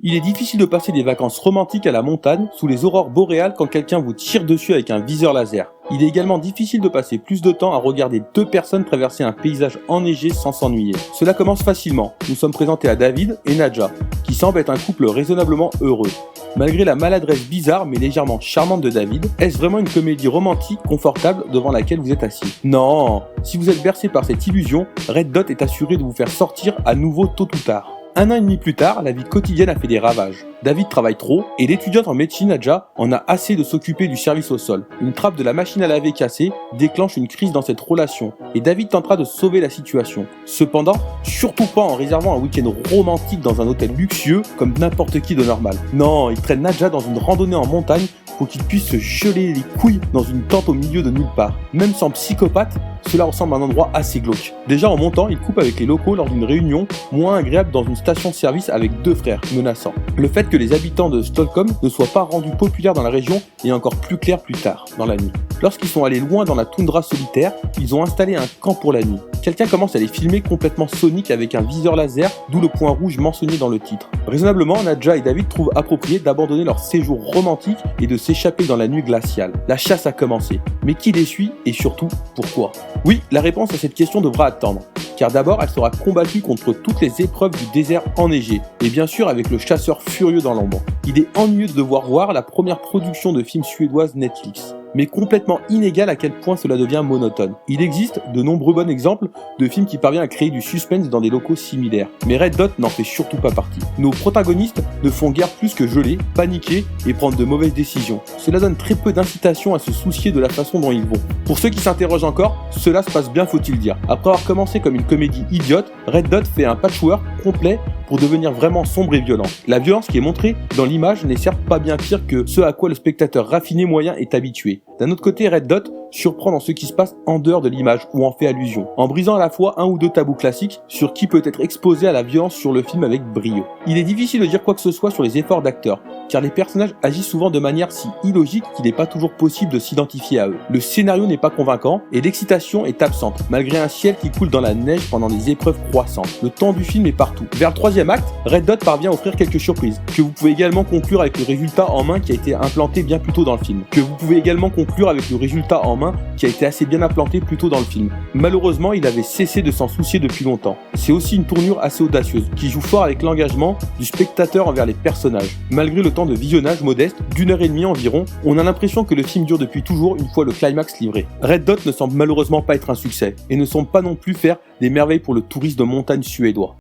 Il est difficile de passer des vacances romantiques à la montagne sous les aurores boréales quand quelqu'un vous tire dessus avec un viseur laser. Il est également difficile de passer plus de temps à regarder deux personnes traverser un paysage enneigé sans s'ennuyer. Cela commence facilement. Nous sommes présentés à David et Nadja, qui semblent être un couple raisonnablement heureux. Malgré la maladresse bizarre mais légèrement charmante de David, est-ce vraiment une comédie romantique confortable devant laquelle vous êtes assis? Non! Si vous êtes bercé par cette illusion, Red Dot est assuré de vous faire sortir à nouveau tôt ou tard. Un an et demi plus tard, la vie quotidienne a fait des ravages. David travaille trop et l'étudiante en médecine Nadja en a assez de s'occuper du service au sol. Une trappe de la machine à laver cassée déclenche une crise dans cette relation et David tentera de sauver la situation. Cependant, surtout pas en réservant un week-end romantique dans un hôtel luxueux comme n'importe qui de normal. Non, il traîne Nadja dans une randonnée en montagne pour qu'il puisse se geler les couilles dans une tente au milieu de nulle part. Même sans psychopathe, cela ressemble à un endroit assez glauque. Déjà en montant, il coupe avec les locaux lors d'une réunion moins agréable dans une station-service avec deux frères menaçants. Le fait que les habitants de Stockholm ne soient pas rendus populaires dans la région est encore plus clair plus tard, dans la nuit. Lorsqu'ils sont allés loin dans la toundra solitaire, ils ont installé un camp pour la nuit. Quelqu'un commence à les filmer complètement soniques avec un viseur laser, d'où le point rouge mentionné dans le titre. Raisonnablement, Nadja et David trouvent approprié d'abandonner leur séjour romantique et de s'échapper dans la nuit glaciale. La chasse a commencé. Mais qui les suit et surtout, pourquoi? Oui, la réponse à cette question devra attendre. Car d'abord, elle sera combattue contre toutes les épreuves du désert enneigé, et bien sûr avec le chasseur furieux dans l'ombre. Il est ennuyeux de devoir voir la première production de film suédoise Netflix, mais complètement inégal à quel point cela devient monotone. Il existe de nombreux bons exemples de films qui parviennent à créer du suspense dans des locaux similaires, mais Red Dot n'en fait surtout pas partie. Nos protagonistes ne font guère plus que geler, paniquer et prendre de mauvaises décisions. Cela donne très peu d'incitation à se soucier de la façon dont ils vont. Pour ceux qui s'interrogent encore, cela se passe bien faut-il dire. Après avoir commencé comme une comédie idiote, Red Dot fait un patchwork complet pour devenir vraiment sombre et violent. La violence qui est montrée dans l'image n'est certes pas bien pire que ce à quoi le spectateur raffiné moyen est habitué. D'un autre côté, Red Dot surprend dans ce qui se passe en dehors de l'image ou en fait allusion, en brisant à la fois un ou deux tabous classiques sur qui peut être exposé à la violence sur le film avec brio. Il est difficile de dire quoi que ce soit sur les efforts d'acteurs, car les personnages agissent souvent de manière si illogique qu'il n'est pas toujours possible de s'identifier à eux. Le scénario n'est pas convaincant et l'excitation est absente, malgré un ciel qui coule dans la neige pendant des épreuves croissantes. Le temps du film est partout. Vers le troisième acte, Red Dot parvient à offrir quelques surprises, que vous pouvez également conclure avec le résultat en main qui a été implanté bien plus tôt dans le film, avec le résultat en main qui a été assez bien implanté plus tôt dans le film. Malheureusement, il avait cessé de s'en soucier depuis longtemps. C'est aussi une tournure assez audacieuse, qui joue fort avec l'engagement du spectateur envers les personnages. Malgré le temps de visionnage modeste, d'1 heure et demie environ, on a l'impression que le film dure depuis toujours une fois le climax livré. Red Dot ne semble malheureusement pas être un succès, et ne semble pas non plus faire des merveilles pour le tourisme de montagne suédois.